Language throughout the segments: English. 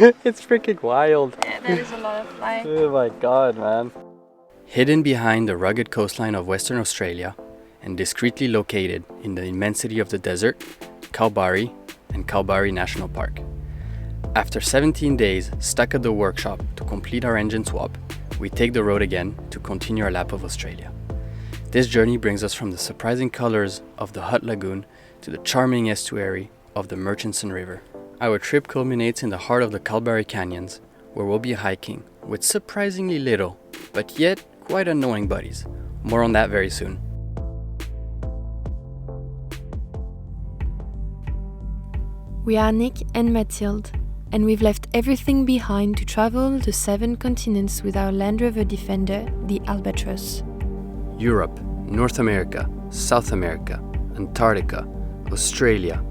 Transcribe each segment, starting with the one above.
It's freaking wild. Yeah, that is a lot of fly. Oh my god, man. Hidden behind the rugged coastline of Western Australia and discreetly located in the immensity of the desert, Kalbarri and Kalbarri National Park. After 17 days stuck at the workshop to complete our engine swap, we take the road again to continue our lap of Australia. This journey brings us from the surprising colors of the Hutt Lagoon to the charming estuary of the Murchison River. Our trip culminates in the heart of the Kalbarri Canyons, where we'll be hiking with surprisingly little, but yet quite annoying buddies. More on that very soon. We are Nick and Mathilde, and we've left everything behind to travel the 7 continents with our Land Rover Defender, the Albatross. Europe, North America, South America, Antarctica, Australia,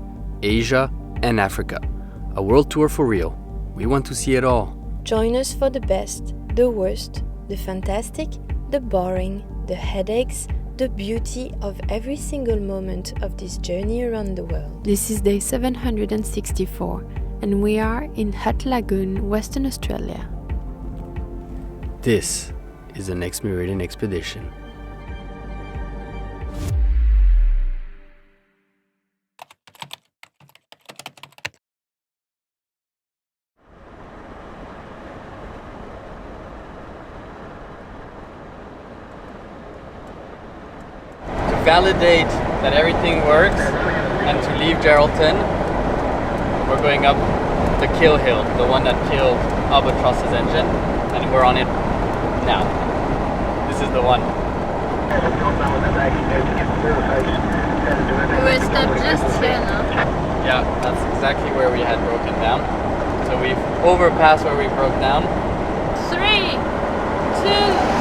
Asia, and Africa. A world tour for real. We want to see it all. Join us for the best, the worst, the fantastic, the boring, the headaches, the beauty of every single moment of this journey around the world. This is day 764, and we are in Hutt Lagoon, Western Australia. This is the next Meridian expedition. Validate that everything works and to leave Geraldton, we're going up the kill hill, the one that killed Albatross's engine, and we're on it now. This is the one. We stopped just here now. Yeah, that's exactly where we had broken down. So we've overpassed where we broke down. 3, 2,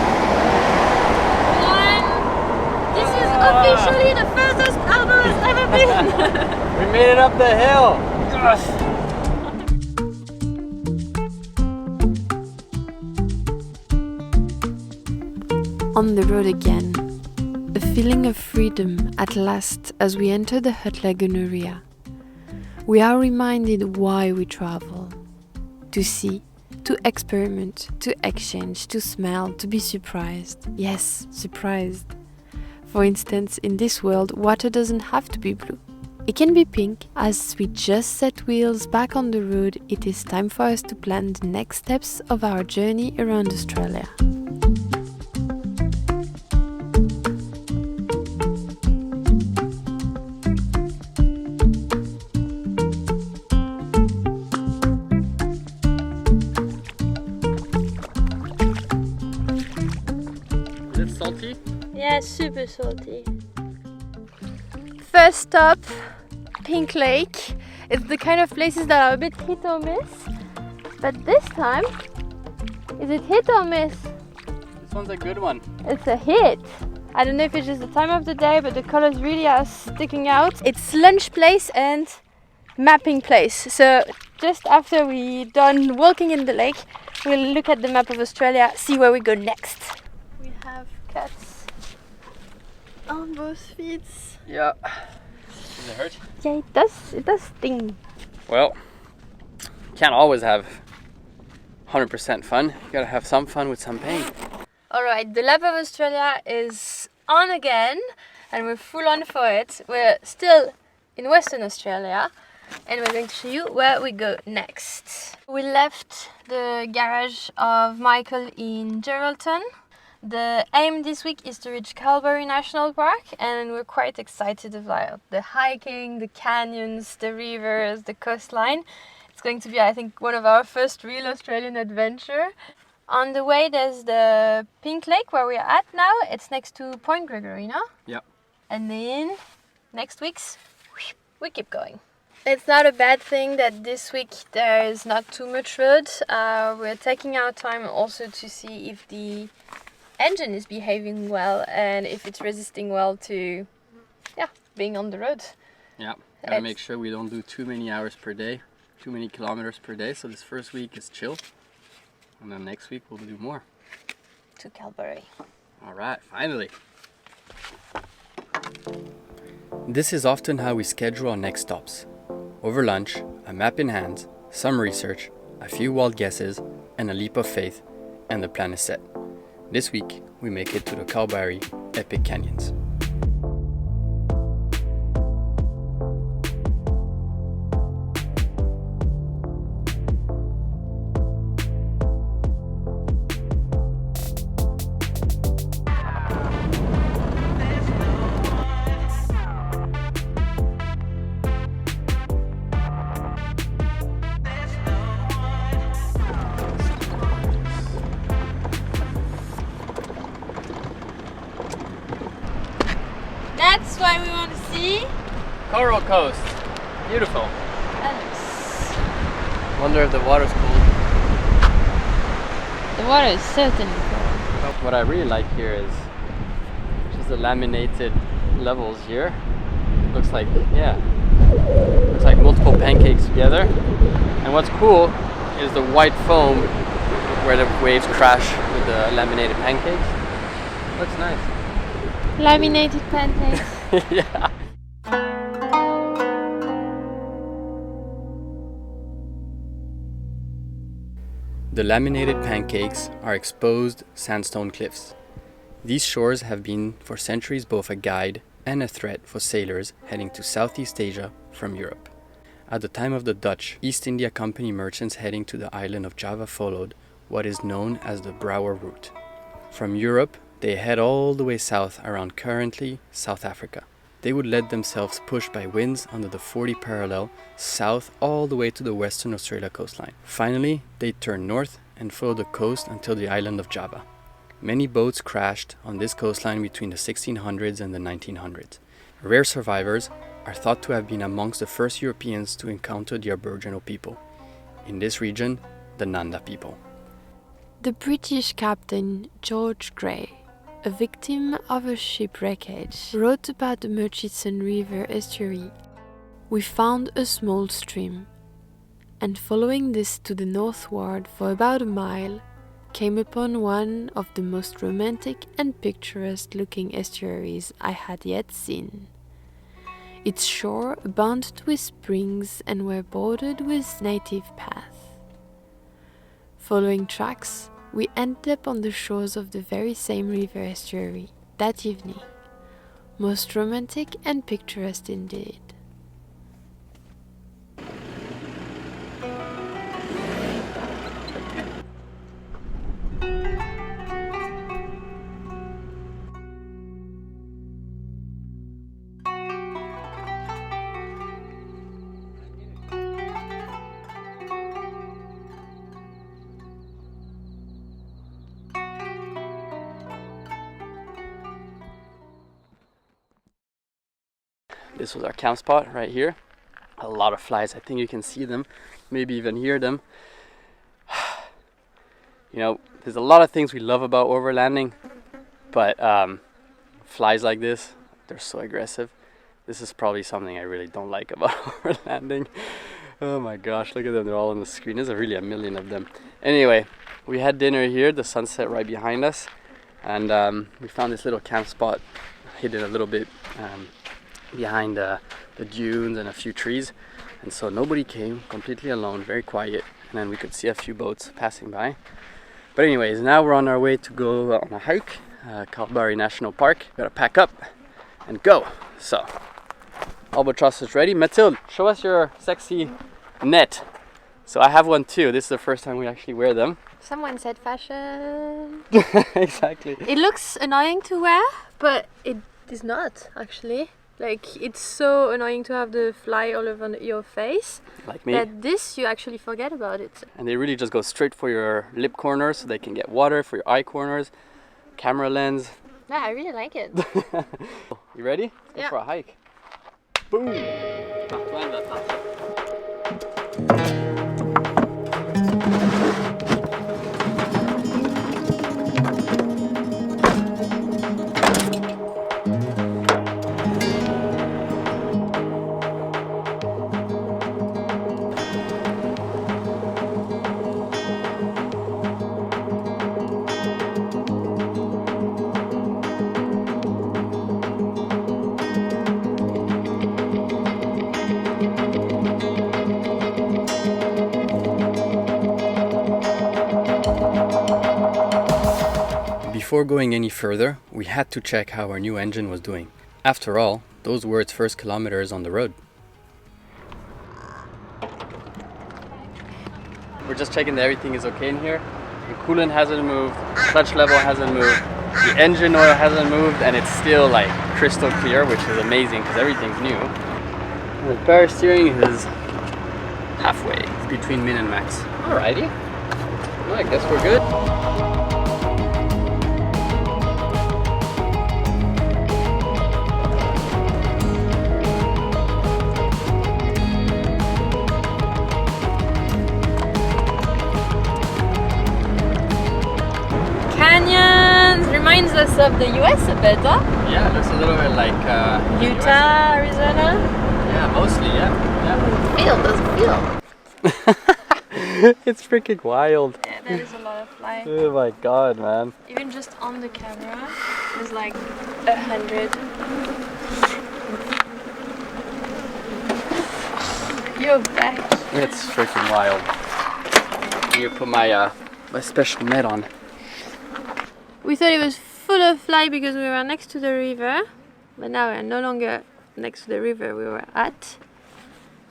officially the furthest Alba has ever been! We made it up the hill! Yes. On the road again. A feeling of freedom at last as we enter the Hutt Lagoon area. We are reminded why we travel. To see, to experiment, to exchange, to smell, to be surprised. Yes, surprised. For instance, in this world, water doesn't have to be blue. It can be pink. As we just set wheels back on the road, it is time for us to plan the next steps of our journey around Australia. Is it salty? Yeah, super salty. First stop, Pink Lake. It's the kind of places that are a bit hit or miss. But this time, is it hit or miss? This one's a good one. It's a hit. I don't know if it's just the time of the day, but the colors really are sticking out. It's lunch place and mapping place. So just after we're done walking in the lake, we'll look at the map of Australia, see where we go next. We have cats on both feet. Yeah. Does it hurt? Yeah, it does sting. Well, can't always have 100% fun. You gotta have some fun with some pain. Alright, the lap of Australia is on again and we're full on for it. We're still in Western Australia and we're going to show you where we go next. We left the garage of Michael in Geraldton. The aim this week is to reach Kalbarri National Park and we're quite excited about the hiking, the canyons, the rivers, the coastline. It's going to be, I think, one of our first real Australian adventure. On the way there's the Pink Lake where we're at now. It's next to Point Gregory, no? Yeah. And then next week's we keep going. It's not a bad thing that this week there is not too much road. We're taking our time also to see if the engine is behaving well and if it's resisting well to being on the road. Yeah, gotta make sure we don't do too many hours per day, too many kilometers per day. So this first week is chill and then next week we'll do more. To Kalbarri. Alright, finally. This is often how we schedule our next stops. Over lunch, a map in hand, some research, a few wild guesses, and a leap of faith, and the plan is set. This week, we make it to the Kalbarri Epic Canyons. That's why we want to see. Coral Coast. Beautiful. Yes. Wonder if the water's cold. The water is certainly cold. What I really like here is just the laminated levels here. Looks like multiple pancakes together. And what's cool is the white foam where the waves crash with the laminated pancakes. Looks nice. Laminated pancakes. Yeah. The laminated pancakes are exposed sandstone cliffs. These shores have been for centuries both a guide and a threat for sailors heading to Southeast Asia from Europe. At the time of the Dutch East India Company merchants heading to the island of Java followed what is known as the Brouwer route. From Europe, they head all the way south around currently South Africa. They would let themselves push by winds under the 40 parallel south all the way to the Western Australia coastline. Finally, they turn north and follow the coast until the island of Java. Many boats crashed on this coastline between the 1600s and the 1900s. Rare survivors are thought to have been amongst the first Europeans to encounter the Aboriginal people. In this region, the Nanda people. The British captain George Grey, a victim of a shipwreckage, wrote about the Murchison River estuary. We found a small stream, and following this to the northward for about a mile, came upon one of the most romantic and picturesque looking estuaries I had yet seen. Its shore abounded with springs and were bordered with native paths. Following tracks, we ended up on the shores of the very same river estuary that evening. Most romantic and picturesque indeed. This was our camp spot right here. A lot of flies. I think you can see them, maybe even hear them. You know, there's a lot of things we love about overlanding, but flies like this, they're so aggressive. This is probably something I really don't like about overlanding. Oh my gosh, look at them, they're all on the screen. There's really a million of them. Anyway, we had dinner here, the sunset right behind us, and we found this little camp spot hidden a little bit behind the dunes and a few trees, and so nobody came, completely alone, very quiet, and then we could see a few boats passing by. But anyways, now we're on our way to go on a hike, Kalbarri National Park. Gotta pack up and go. So, albatross is ready. Mathilde, show us your sexy net. So I have one too. This is the first time we actually wear them. Someone said fashion. Exactly. It looks annoying to wear, but it is not actually. Like, it's so annoying to have the fly all over your face. Like me. That this, you actually forget about it. And they really just go straight for your lip corners so they can get water, for your eye corners, camera lens. Yeah, I really like it. You ready? Go Yeah. for a hike. Boom! Before going any further, we had to check how our new engine was doing. After all, those were its first kilometers on the road. We're just checking that everything is okay in here. The coolant hasn't moved, clutch level hasn't moved, the engine oil hasn't moved, and it's still like crystal clear, which is amazing because everything's new. And the power steering is halfway between min and max. Alrighty, well, I guess we're good. Canyons reminds us of the US a bit, huh? Yeah, it looks a little bit like Utah, Arizona. Yeah, mostly, yeah. Feel, doesn't feel. It's freaking wild. Yeah, that is a lot of fly. Oh my god, man. Even just on the camera, there's like 100. You're back. It's freaking wild. Here, put my my special net on. We thought it was full of fly because we were next to the river, but now we're no longer next to the river we were at,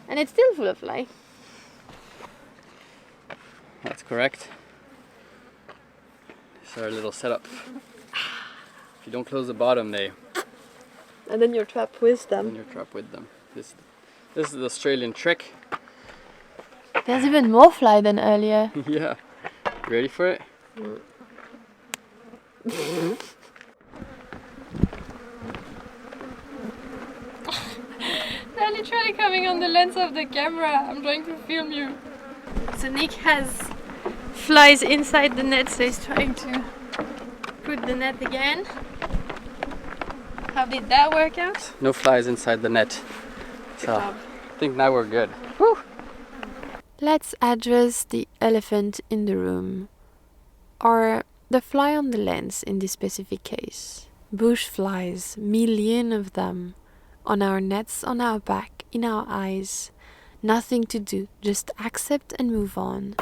and it's still full of fly. That's correct. This is our little setup. If you don't close the bottom, And then you're trapped with them. you're trapped with them. This is the Australian trick. There's even more fly than earlier. Yeah. Ready for it? They're literally coming on the lens of the camera. I'm trying to film you. So Nick has flies inside the net, so he's trying to put the net again. How did that work out? No flies inside the net. So job. I think now we're good. Let's address the elephant in the room, or the fly on the lens in this specific case. Bush flies, millions of them, on our nets, on our back, in our eyes. Nothing to do, just accept and move on.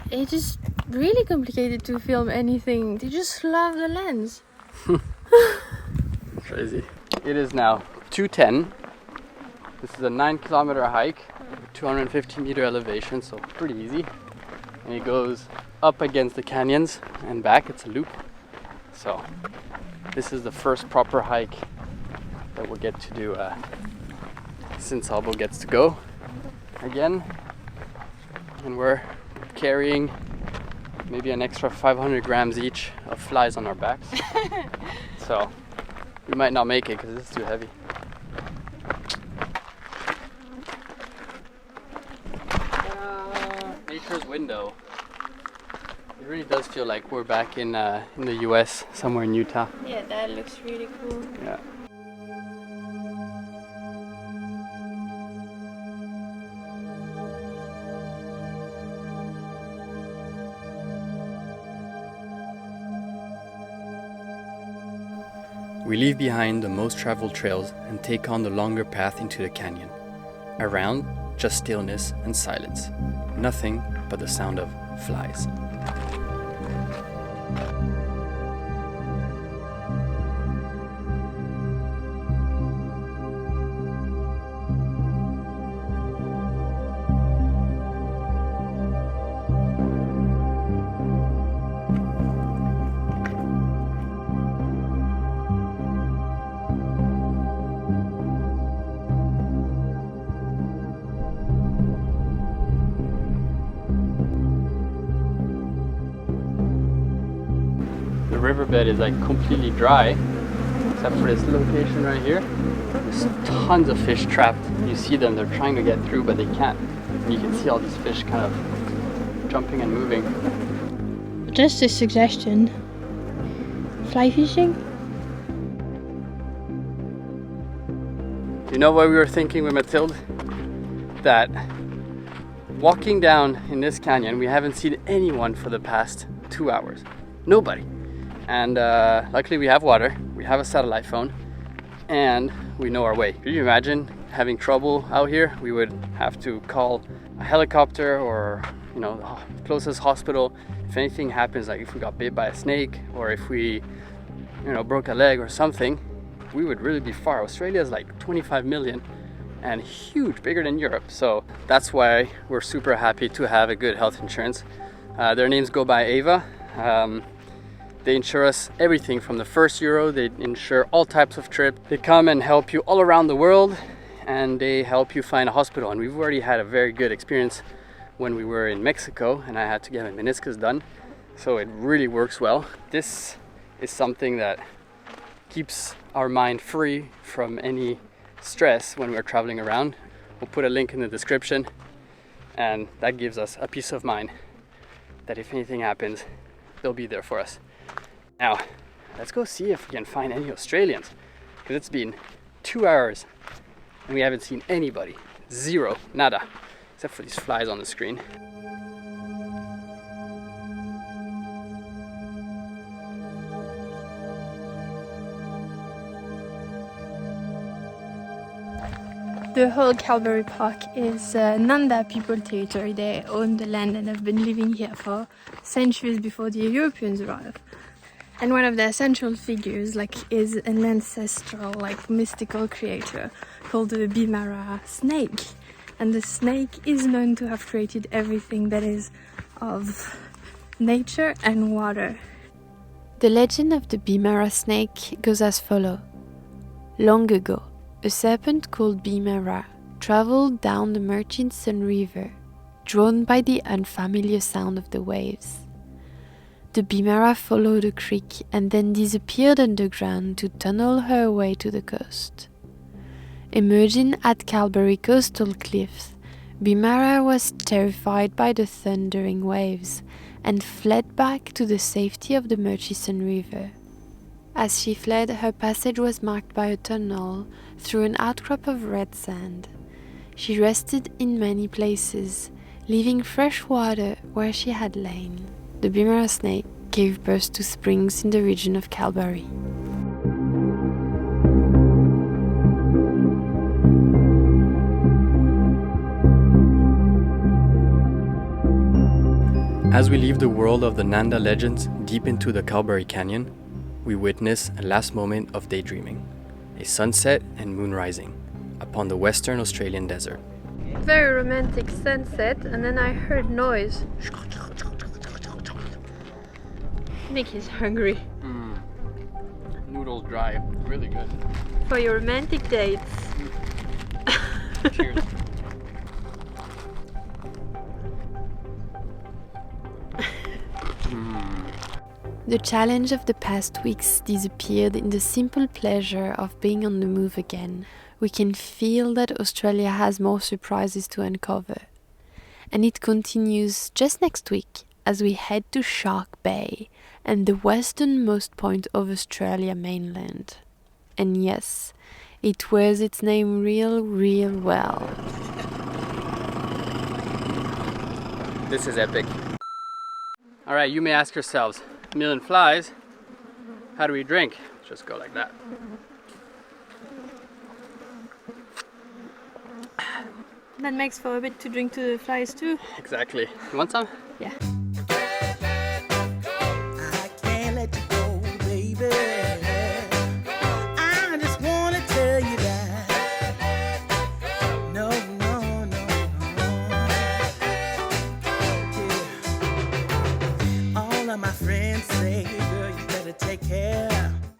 It's just really complicated to film anything. They just love the lens. Crazy. It is now 2:10. This is a 9-kilometer hike, 250-meter elevation, so pretty easy. And it goes up against the canyons and back. It's a loop. So this is the first proper hike that we'll get to do since Albo gets to go again. And we're carrying maybe an extra 500 grams each of flies on our backs. So we might not make it because it's too heavy. Nature's window. It really does feel like we're back in the US, somewhere in Utah. Yeah, that looks really cool. Yeah. We leave behind the most traveled trails and take on the longer path into the canyon. Around, just stillness and silence. Nothing but the sound of flies. The riverbed is like completely dry, except for this location right here. There's tons of fish trapped. You see them, they're trying to get through, but they can't. And you can see all these fish kind of jumping and moving. Just a suggestion. Fly fishing? You know what we were thinking with Mathilde? That walking down in this canyon, we haven't seen anyone for the past 2 hours. Nobody. And luckily we have water, we have a satellite phone, and we know our way. Could you imagine having trouble out here? We would have to call a helicopter or, you know, the closest hospital. If anything happens, like if we got bit by a snake or if we, you know, broke a leg or something, we would really be far. Australia is like 25 million and huge, bigger than Europe. So that's why we're super happy to have a good health insurance. Their names go by Ava. They insure us everything from the first euro. They insure all types of trips. They come and help you all around the world, and they help you find a hospital. And we've already had a very good experience when we were in Mexico and I had to get my meniscus done. So it really works well. This is something that keeps our mind free from any stress when we're traveling around. We'll put a link in the description, and that gives us a peace of mind that if anything happens, they'll be there for us. Now, let's go see if we can find any Australians, because it's been 2 hours and we haven't seen anybody. Zero, nada, except for these flies on the screen. The whole Kalbarri Park is Nanda people territory. They own the land and have been living here for centuries before the Europeans arrived. And one of their central figures is an ancestral, mystical creature called the Bimara snake. And the snake is known to have created everything that is of nature and water. The legend of the Bimara snake goes as follows. Long ago, a serpent called Bimara traveled down the Murchison river, drawn by the unfamiliar sound of the waves. The Bimara followed a creek and then disappeared underground to tunnel her way to the coast. Emerging at Kalbarri coastal cliffs, Bimara was terrified by the thundering waves and fled back to the safety of the Murchison river. As she fled, her passage was marked by a tunnel through an outcrop of red sand. She rested in many places, leaving fresh water where she had lain. The Bimara snake gave birth to springs in the region of Kalbarri. As we leave the world of the Nanda legends deep into the Kalbarri Canyon, we witness a last moment of daydreaming, a sunset and moon rising upon the Western Australian desert. Very romantic sunset, and then I heard noise. Nick is hungry. Noodles dry, really good. For your romantic dates. Cheers. The challenge of the past weeks disappeared in the simple pleasure of being on the move again. We can feel that Australia has more surprises to uncover. And it continues just next week as we head to Shark Bay and the westernmost point of Australia mainland. And yes, it wears its name real well. This is epic. Alright, you may ask yourselves, a million flies, how do we drink? Just go like that. That makes for a bit to drink to the flies too. Exactly. You want some? Yeah. I can't let you go, baby. I just wanna tell you that. No. Yeah. All of my friends say